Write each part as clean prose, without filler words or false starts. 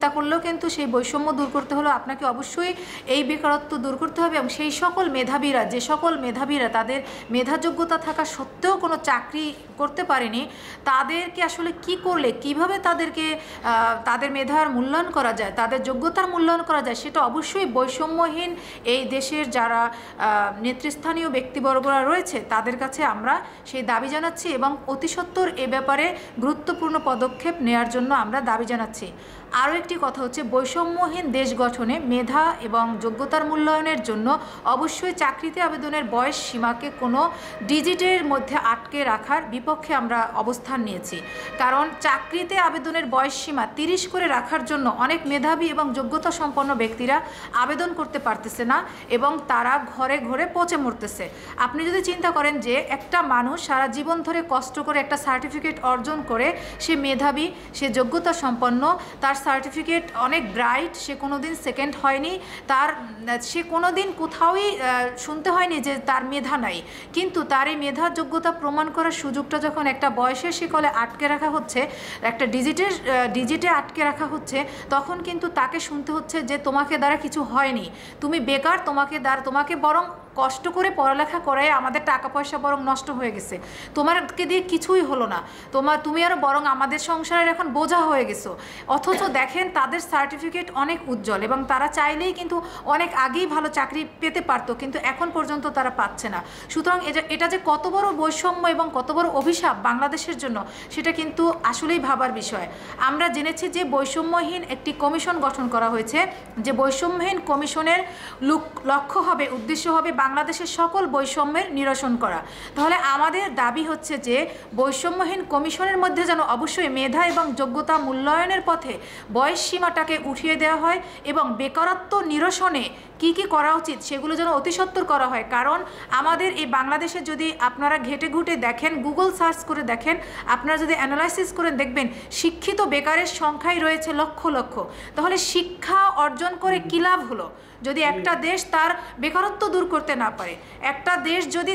তা করলেও কিন্তু সেই বৈষম্য দূর করতে হলো আপনাকে অবশ্যই এই বেকারত্ব দূর করতে হবে এবং সেই সকল মেধাবীরা যে সকল মেধাবীরা তাদের মেধাযোগ্যতা থাকা সত্ত্বেও কোনো চাকরি করতে পারেনি তাদেরকে আসলে কি করলে কিভাবে তাদেরকে তাদের মেধার মূল্যায়ন করা যায়, তাদের যোগ্যতার মূল্যায়ন করা যায়, সেটা অবশ্যই বৈষম্যহীন এই দেশের যারা নেতৃস্থানীয় ব্যক্তিবর্গরা রয়েছে তাদের কাছে আমরা সেই দাবি জানাচ্ছি এবং অতি সত্বর এ ব্যাপারে গুরুত্বপূর্ণ পদক্ষেপ নেওয়ার জন্য আমরা দাবি জানাচ্ছি। আরও একটি কথা হচ্ছে বৈষম্যহীন দেশ গঠনে মেধা এবং যোগ্যতার মূল্যায়নের জন্য অবশ্যই চাকরিতে আবেদনের বয়স সীমাকে কোনো ডিজিটের মধ্যে আটকে রাখার বিপক্ষে আমরা অবস্থান নিয়েছি। কারণ চাকরিতে আবেদনের বয়স সীমা 30 করে রাখার জন্য অনেক মেধাবী এবং যোগ্যতা সম্পন্ন ব্যক্তিরা আবেদন করতে পারতেছে না এবং তারা ঘরে ঘরে পচে মরতেছে। আপনি যদি চিন্তা করেন যে একটা মানুষ সারা জীবন ধরে কষ্ট করে একটা সার্টিফিকেট অর্জন করে সে মেধাবী, সে যোগ্যতা সম্পন্ন, তার সার্টিফিকেট অনেক ব্রাইট, সে কোনো দিন সেকেন্ড হয়নি, সে কোনো দিন কোথাওই শুনতে হয়নি যে তার মেধা নাই, কিন্তু তার এই মেধার যোগ্যতা প্রমাণ করার সুযোগটা যখন একটা বয়সের শিকলে আটকে রাখা হচ্ছে, একটা ডিজিটে আটকে রাখা হচ্ছে, তখন কিন্তু তাকে শুনতে হচ্ছে যে তোমাকে দ্বারা কিছু হয়নি, তুমি বেকার, তোমাকে বরং কষ্ট করে পড়ালেখা করায় আমাদের টাকা পয়সা বরং নষ্ট হয়ে গেছে, তোমাকে দিয়ে কিছুই হলো না, তুমি আরও বরং আমাদের সংসারের এখন বোঝা হয়ে গেছো। অথচ দেখেন তাদের সার্টিফিকেট অনেক উজ্জ্বল এবং তারা চাইলেই কিন্তু অনেক আগেই ভালো চাকরি পেতে পারতো, কিন্তু এখন পর্যন্ত তারা পাচ্ছে না। সুতরাং এটা যে কত বড় বৈষম্য এবং কত বড় অভিশাপ বাংলাদেশের জন্য সেটা কিন্তু আসলেই ভাবার বিষয়। আমরা জেনেছি যে বৈষম্যহীন একটি কমিশন গঠন করা হয়েছে, যে বৈষম্যহীন কমিশনের লক্ষ্য হবে, উদ্দেশ্য হবে বাংলাদেশের সকল বৈষম্যের নিরসন করা। তাহলে আমাদের দাবি হচ্ছে যে বৈষম্যহীন কমিশনের মধ্যে যেন অবশ্যই মেধা এবং যোগ্যতা মূল্যায়নের পথে বয়স সীমাটাকে উঠিয়ে দেওয়া হয় এবং বেকারত্ব নিরসনে কি কি করা উচিত সেগুলো যেন অতি সত্বর করা হয়। কারণ আমাদের এই বাংলাদেশে যদি আপনারা ঘেটে ঘুটে দেখেন, গুগল সার্চ করে দেখেন, আপনারা যদি অ্যানালাইসিস করে দেখবেন শিক্ষিত বেকারের সংখ্যাই রয়েছে লক্ষ লক্ষ। তাহলে শিক্ষা অর্জন করে কী লাভ হলো যদি একটা দেশ তার বেকারত্ব দূর করতে না পারে, একটা দেশ যদি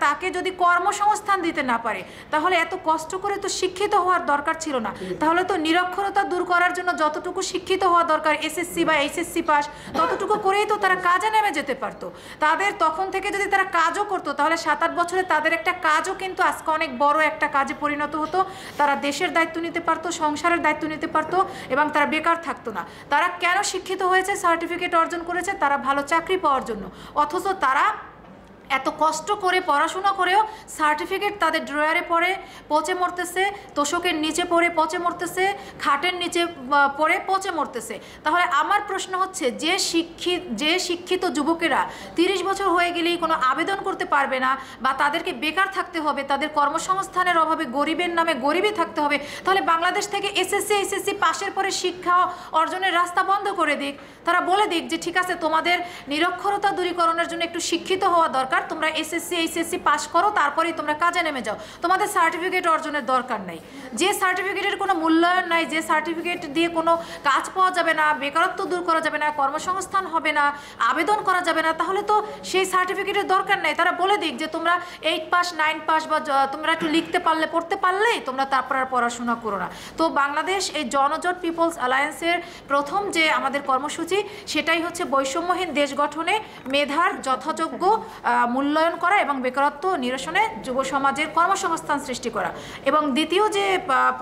তাকে যদি কর্মসংস্থান দিতে না পারে, তাহলে এত কষ্ট করে তো শিক্ষিত হওয়ার দরকার ছিল না। তাহলে তো নিরক্ষরতা দূর করার জন্য যতটুকু শিক্ষিত হওয়া দরকার, এসএসসি বা এইচএসসি পাস, ততটুকু করেই তো তারা কাজে নেমে যেতে পারতো। তাদের তখন থেকে যদি তারা কাজও করতো তাহলে 7-8 বছরে তাদের একটা কাজও কিন্তু আজকে অনেক বড় একটা কাজে পরিণত হতো। তারা দেশের দায়িত্ব নিতে পারতো, সংসারের দায়িত্ব নিতে পারতো এবং তারা বেকার থাকতো না। তারা কেন শিক্ষিত হয়েছে, সার্টিফিকেট অর্জন করেছে? তারা ভালো চাকরি পাওয়ার জন্য। অথচ তারা এত কষ্ট করে পড়াশোনা করেও সার্টিফিকেট তাদের ড্রয়ারে পড়ে পচে মরতেছে, তোষকের নিচে পড়ে পচে মরতেছে, খাটের নিচে পড়ে পচে মরতেছে। তাহলে আমার প্রশ্ন হচ্ছে যে শিক্ষিত যুবকেরা 30 বছর হয়ে গেলেই কোনো আবেদন করতে পারবে না বা তাদেরকে বেকার থাকতে হবে, তাদের কর্মসংস্থানের অভাবে গরিবের নামে গরিবই থাকতে হবে, তাহলে বাংলাদেশ থেকে এসএসসি এইচএসসি পাশের পরে শিক্ষা অর্জনের রাস্তা বন্ধ করে দিক। তারা বলে দিক যে ঠিক আছে, তোমাদের নিরক্ষরতা দূরীকরণের জন্য একটু শিক্ষিত হওয়া দরকার, তোমরা এসএসসি এইচএসসি পাস করো, তারপরেই তোমরা কাজে নেমে যাও, তোমাদের সার্টিফিকেট অর্জনের দরকার নাই। যে সার্টিফিকেটের কোনো মূল্যায়ন নাই, যে সার্টিফিকেট দিয়ে কোনো কাজ পাওয়া যাবে না, বেকারত্ব দূর করা যাবে না, কর্মসংস্থান হবে না, আবেদন করা যাবে না, তাহলে তো সেই সার্টিফিকেটের দরকার নাই। তারা বলে দিক যে তোমরা 8 পাস 9 পাস বা তোমরা একটু লিখতে পারলে পড়তে পারলেই তোমরা তারপর আর পড়াশোনা করো না। তো বাংলাদেশ এই জনজোট পিপলস অ্যালায়েন্সের প্রথম যে আমাদের কর্মসূচি সেটাই হচ্ছে বৈষম্যহীন দেশ গঠনে মেধার যথাযোগ্য মূল্যায়ন করা এবং বেকারত্ব নিরসনে যুব সমাজের কর্মসংস্থান সৃষ্টি করা। এবং দ্বিতীয় যে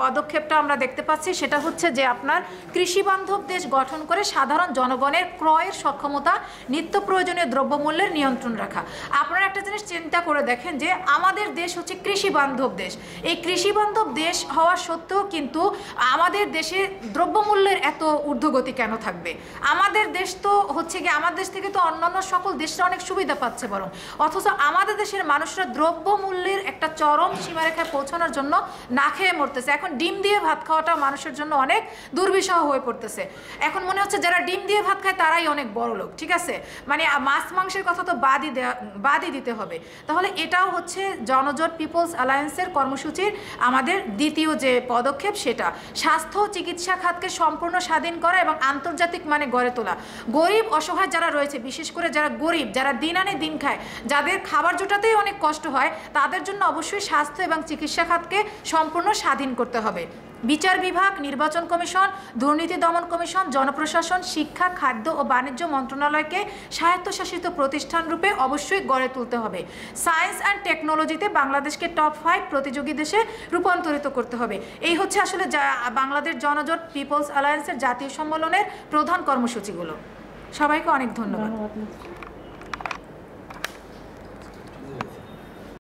পদক্ষেপটা আমরা দেখতে পাচ্ছি সেটা হচ্ছে যে আপনার কৃষি বান্ধব দেশ গঠন করে সাধারণ জনগণের ক্রয়ের সক্ষমতা, নিত্য প্রয়োজনীয় দ্রব্যমূল্যের নিয়ন্ত্রণ রাখা। আপনারা একটা জিনিস চিন্তা করে দেখেন যে আমাদের দেশ হচ্ছে কৃষি বান্ধব দেশ। এই কৃষি বান্ধব দেশ হওয়া সত্ত্বেও কিন্তু আমাদের দেশে দ্রব্যমূল্যের এত ঊর্ধ্বগতি কেন থাকবে? আমাদের দেশ তো হচ্ছে কি, আমাদের দেশ থেকে তো অন্যান্য সকল দেশরা অনেক সুবিধা পাচ্ছে বরং, অথচ আমাদের দেশের মানুষরা দ্রব্যমূল্যের একটা চরম সীমারেখায় পৌঁছানোর জন্য না খেয়ে মরতেছে। এখন ডিম দিয়ে ভাত খাওয়াটা মানুষের জন্য অনেক দুর্বিষহ হয়ে পড়তেছে। এখন মনে হচ্ছে যারা ডিম দিয়ে ভাত খায় তারাই অনেক বড় লোক, ঠিক আছে, মানে মাছ মাংসের কথা তো বাদই দিতে হবে। তাহলে এটাও হচ্ছে জনজোট পিপলস অ্যালায়েন্সের কর্মসূচির আমাদের দ্বিতীয় যে পদক্ষেপ, সেটা স্বাস্থ্য চিকিৎসা খাতকে সম্পূর্ণ স্বাধীন করা এবং আন্তর্জাতিক মানে গড়ে তোলা। গরিব অসহায় যারা রয়েছে, বিশেষ করে যারা গরিব, যারা দিন আনে দিন খায়, যাদের খাবার জোটাতেই অনেক কষ্ট হয়, তাদের জন্য অবশ্যই স্বাস্থ্য এবং চিকিৎসা খাতকে সম্পূর্ণ স্বাধীন করতে হবে। বিচার বিভাগ, নির্বাচন কমিশন, দুর্নীতি দমন কমিশন, জনপ্রশাসন, শিক্ষা, খাদ্য ও বাণিজ্য মন্ত্রণালয়কে স্বায়ত্তশাসিত প্রতিষ্ঠান রূপে অবশ্যই গড়ে তুলতে হবে। সায়েন্স অ্যান্ড টেকনোলজিতে বাংলাদেশকে টপ 5 প্রতিযোগী দেশে রূপান্তরিত করতে হবে। এই হচ্ছে আসলে বাংলাদেশ জনজোট পিপলস অ্যালায়েন্সের জাতীয় সম্মেলনের প্রধান কর্মসূচিগুলো। সবাইকে অনেক ধন্যবাদ।